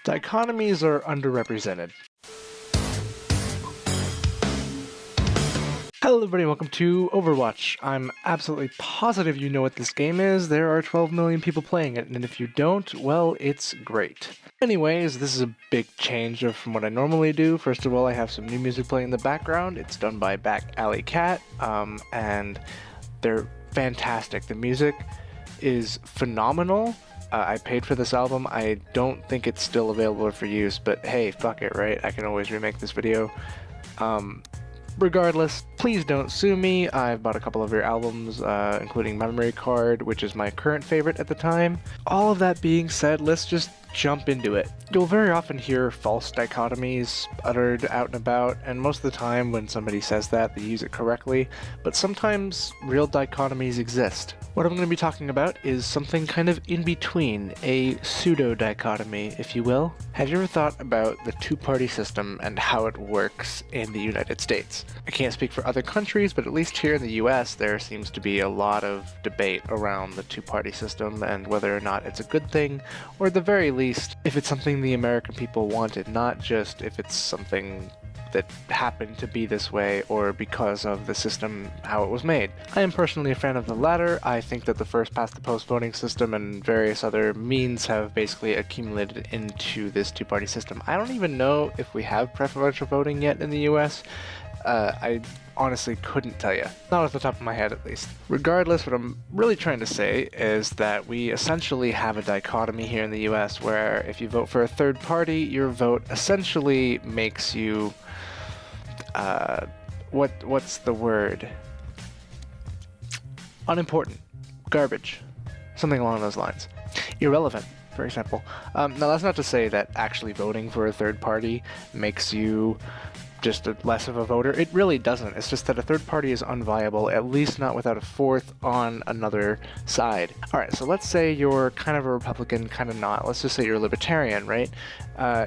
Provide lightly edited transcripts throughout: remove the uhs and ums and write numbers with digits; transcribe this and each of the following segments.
Dichotomies are underrepresented. Hello everybody, welcome to Overwatch. I'm absolutely positive you know what this game is. There are 12 million people playing it, and if you don't, well, it's great. Anyways, this is a big change from what I normally do. First of all, I have some new music playing in the background. It's done by Back Alley Cat, and they're fantastic. The music is phenomenal. I paid for this album. I don't think it's still available for use, but hey, fuck it, right? I can always remake this video. Regardless, please don't sue me. I've bought a couple of your albums, including Memory Card, which is my current favorite at the time. All of that being said, let's just jump into it. You'll very often hear false dichotomies uttered out and about, and most of the time when somebody says that, they use it correctly, but sometimes real dichotomies exist. What I'm going to be talking about is something kind of in between, a pseudo-dichotomy, if you will. Have you ever thought about the two-party system and how it works in the United States? I can't speak for other countries, but at least here in the US, there seems to be a lot of debate around the two-party system and whether or not it's a good thing, or at the very least, if it's something the American people wanted, not just if it's something that happened to be this way or because of the system, how it was made. I am personally a fan of the latter. I think that the first past the post voting system and various other means have basically accumulated into this two-party system. I don't even know if we have preferential voting yet in the US. I honestly couldn't tell you. Not off the top of my head, at least. Regardless, what I'm really trying to say is that we essentially have a dichotomy here in the US where if you vote for a third party, your vote essentially makes you what's the word? Unimportant. Garbage. Something along those lines. Irrelevant, for example. Now that's not to say that actually voting for a third party makes you just less of a voter. It really doesn't. It's just that a third party is unviable, at least not without a fourth on another side. Alright, so let's say you're kind of a Republican, kind of not. Let's just say you're a Libertarian, right?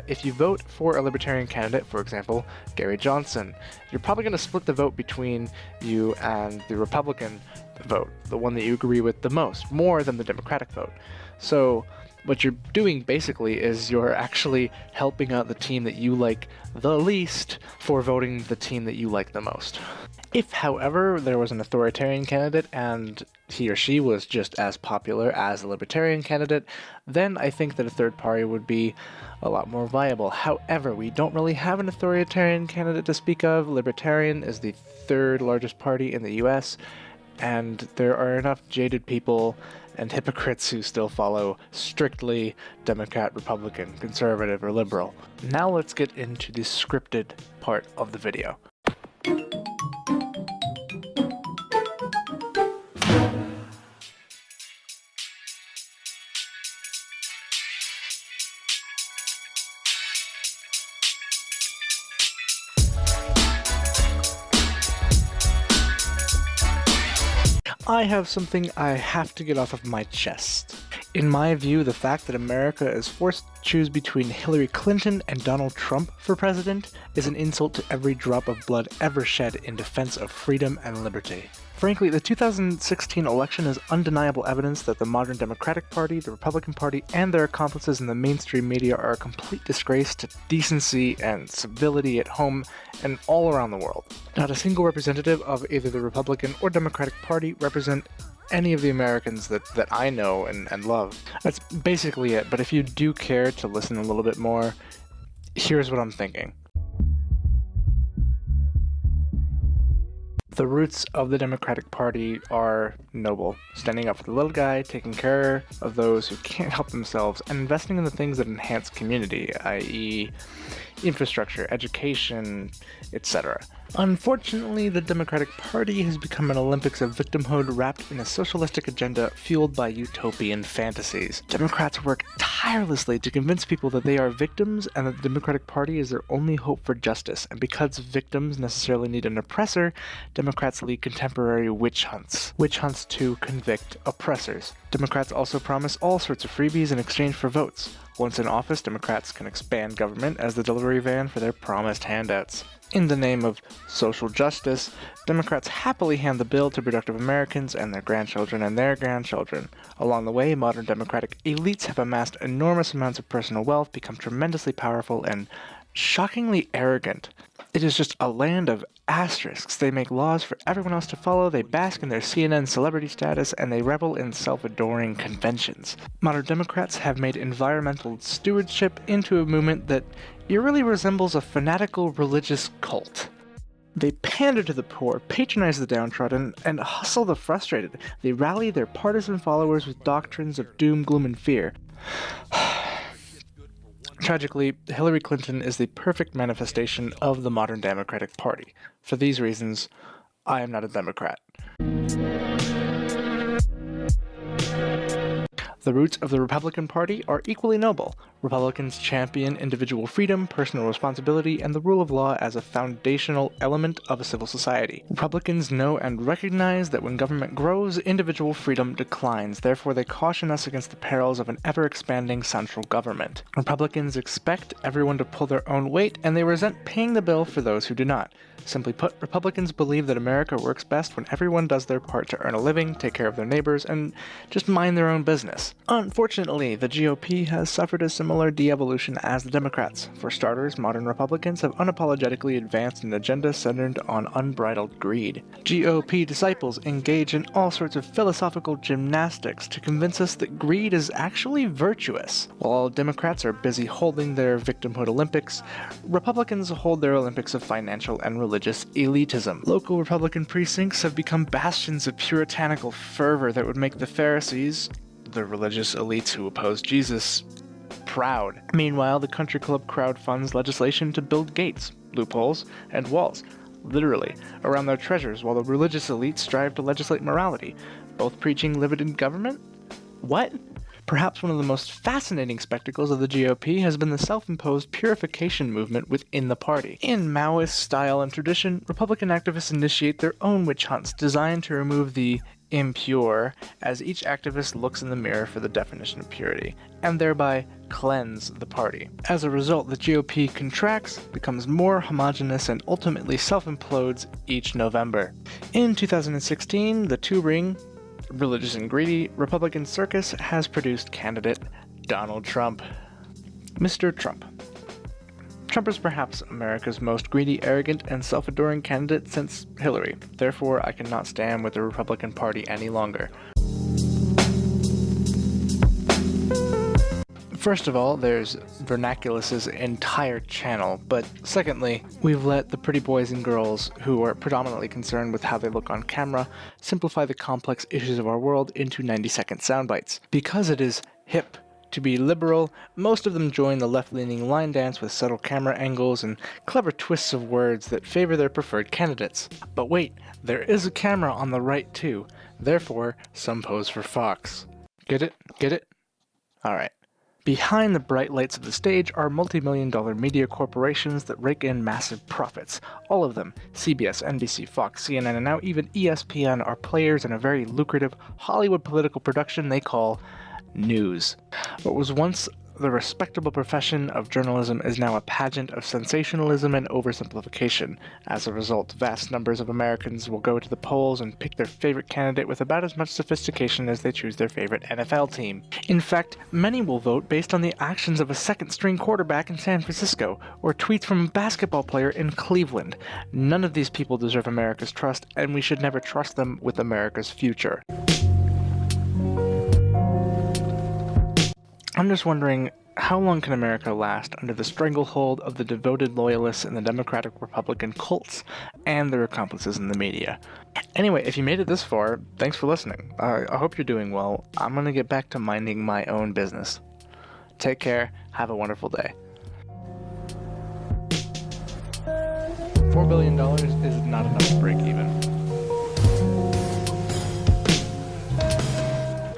If you vote for a Libertarian candidate, for example, Gary Johnson, you're probably going to split the vote between you and the Republican vote, the one that you agree with the most, more than the Democratic vote. So what you're doing basically is you're actually helping out the team that you like the least for voting the team that you like the most. If, however, there was an authoritarian candidate and he or she was just as popular as a libertarian candidate, then I think that a third party would be a lot more viable. However, we don't really have an authoritarian candidate to speak of. Libertarian is the third largest party in the US, and there are enough jaded people and hypocrites who still follow strictly Democrat, Republican, Conservative, or Liberal. Now let's get into the scripted part of the video. I have something I have to get off of my chest. In my view, the fact that America is forced to choose between Hillary Clinton and Donald Trump for president is an insult to every drop of blood ever shed in defense of freedom and liberty. Frankly, the 2016 election is undeniable evidence that the modern Democratic Party, the Republican Party, and their accomplices in the mainstream media are a complete disgrace to decency and civility at home and all around the world. Not a single representative of either the Republican or Democratic Party represent any of the Americans that I know and love. That's basically it, but if you do care to listen a little bit more, here's what I'm thinking. The roots of the Democratic Party are noble. Standing up for the little guy, taking care of those who can't help themselves, and investing in the things that enhance community, i.e. infrastructure, education, etc. Unfortunately, the Democratic Party has become an Olympics of victimhood wrapped in a socialistic agenda fueled by utopian fantasies. Democrats work tirelessly to convince people that they are victims and that the Democratic Party is their only hope for justice, and because victims necessarily need an oppressor, Democrats lead contemporary witch hunts to convict oppressors. Democrats also promise all sorts of freebies in exchange for votes. Once in office, Democrats can expand government as the delivery van for their promised handouts. In the name of social justice, Democrats happily hand the bill to productive Americans and their grandchildren and their grandchildren. Along the way, modern Democratic elites have amassed enormous amounts of personal wealth, become tremendously powerful, and shockingly arrogant. It is just a land of asterisks. They make laws for everyone else to follow, they bask in their CNN celebrity status, and they revel in self-adoring conventions. Modern Democrats have made environmental stewardship into a movement that eerily resembles a fanatical religious cult. They pander to the poor, patronize the downtrodden, and hustle the frustrated. They rally their partisan followers with doctrines of doom, gloom, and fear. Tragically, Hillary Clinton is the perfect manifestation of the modern Democratic Party. For these reasons, I am not a Democrat. The roots of the Republican Party are equally noble. Republicans champion individual freedom, personal responsibility, and the rule of law as a foundational element of a civil society. Republicans know and recognize that when government grows, individual freedom declines. Therefore, they caution us against the perils of an ever-expanding central government. Republicans expect everyone to pull their own weight, and they resent paying the bill for those who do not. Simply put, Republicans believe that America works best when everyone does their part to earn a living, take care of their neighbors, and just mind their own business. Unfortunately, the GOP has suffered a similar de-evolution as the Democrats. For starters, modern Republicans have unapologetically advanced an agenda centered on unbridled greed. GOP disciples engage in all sorts of philosophical gymnastics to convince us that greed is actually virtuous. While Democrats are busy holding their victimhood Olympics, Republicans hold their Olympics of financial and religious elitism. Local Republican precincts have become bastions of puritanical fervor that would make the Pharisees, the religious elites who oppose Jesus, proud. Meanwhile, the country club crowdfunds legislation to build gates, loopholes, and walls, literally, around their treasures, while the religious elites strive to legislate morality, both preaching limited government? What? Perhaps one of the most fascinating spectacles of the GOP has been the self-imposed purification movement within the party. In Maoist style and tradition, Republican activists initiate their own witch hunts designed to remove the impure as each activist looks in the mirror for the definition of purity, and thereby cleanse the party. As a result, the GOP contracts, becomes more homogeneous, and ultimately self-implodes each November. In 2016, the two-ring, religious and greedy Republican circus has produced candidate Donald Trump. Mr. Trump. Trump is perhaps America's most greedy, arrogant, and self-adoring candidate since Hillary. Therefore, I cannot stand with the Republican Party any longer. First of all, there's Vernaculus's entire channel, but secondly, we've let the pretty boys and girls who are predominantly concerned with how they look on camera simplify the complex issues of our world into 90-second soundbites. Because it is hip to be liberal, most of them join the left-leaning line dance with subtle camera angles and clever twists of words that favor their preferred candidates. But wait, there is a camera on the right too, therefore some pose for Fox. Get it? Get it? Alright. Behind the bright lights of the stage are multi-million-dollar media corporations that rake in massive profits. All of them, CBS, NBC, Fox, CNN, and now even ESPN, are players in a very lucrative Hollywood political production they call news. What was once the respectable profession of journalism is now a pageant of sensationalism and oversimplification. As a result, vast numbers of Americans will go to the polls and pick their favorite candidate with about as much sophistication as they choose their favorite NFL team. In fact, many will vote based on the actions of a second-string quarterback in San Francisco, or tweets from a basketball player in Cleveland. None of these people deserve America's trust, and we should never trust them with America's future. I'm just wondering, how long can America last under the stranglehold of the devoted loyalists in the Democratic-Republican cults and their accomplices in the media? Anyway, if you made it this far, thanks for listening. I hope you're doing well. I'm gonna get back to minding my own business. Take care, have a wonderful day. $4 billion is not enough to break even.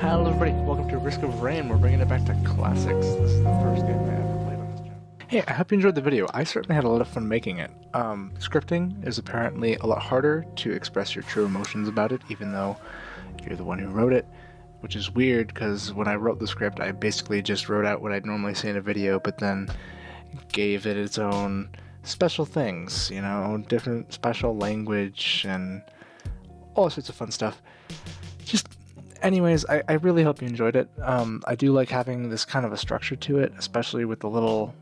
Hello everybody, welcome to Risk of Rain. We're bringing it back to classics. This is the first game I ever played on this channel. Hey, I hope you enjoyed the video. I certainly had a lot of fun making it. Scripting is apparently a lot harder to express your true emotions about it, even though you're the one who wrote it. which is weird because when I wrote the script, I basically just wrote out what I'd normally say in a video, but then gave it its own special things, you know, different special language and all sorts of fun stuff. Just, anyways, I really hope you enjoyed it. I do like having this kind of a structure to it, especially with the little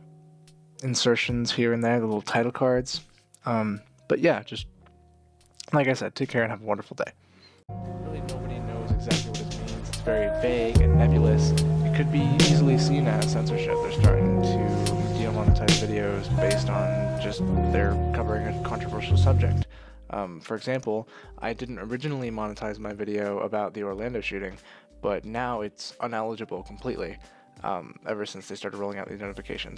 insertions here and there, the little title cards. But yeah, just like I said, take care and have a wonderful day. Really, nobody knows exactly what it means. It's very vague and nebulous. It could be easily seen as censorship. They're starting to demonetize videos based on just they're covering a controversial subject. For example, I didn't originally monetize my video about the Orlando shooting, but now it's uneligible completely, ever since they started rolling out these notifications.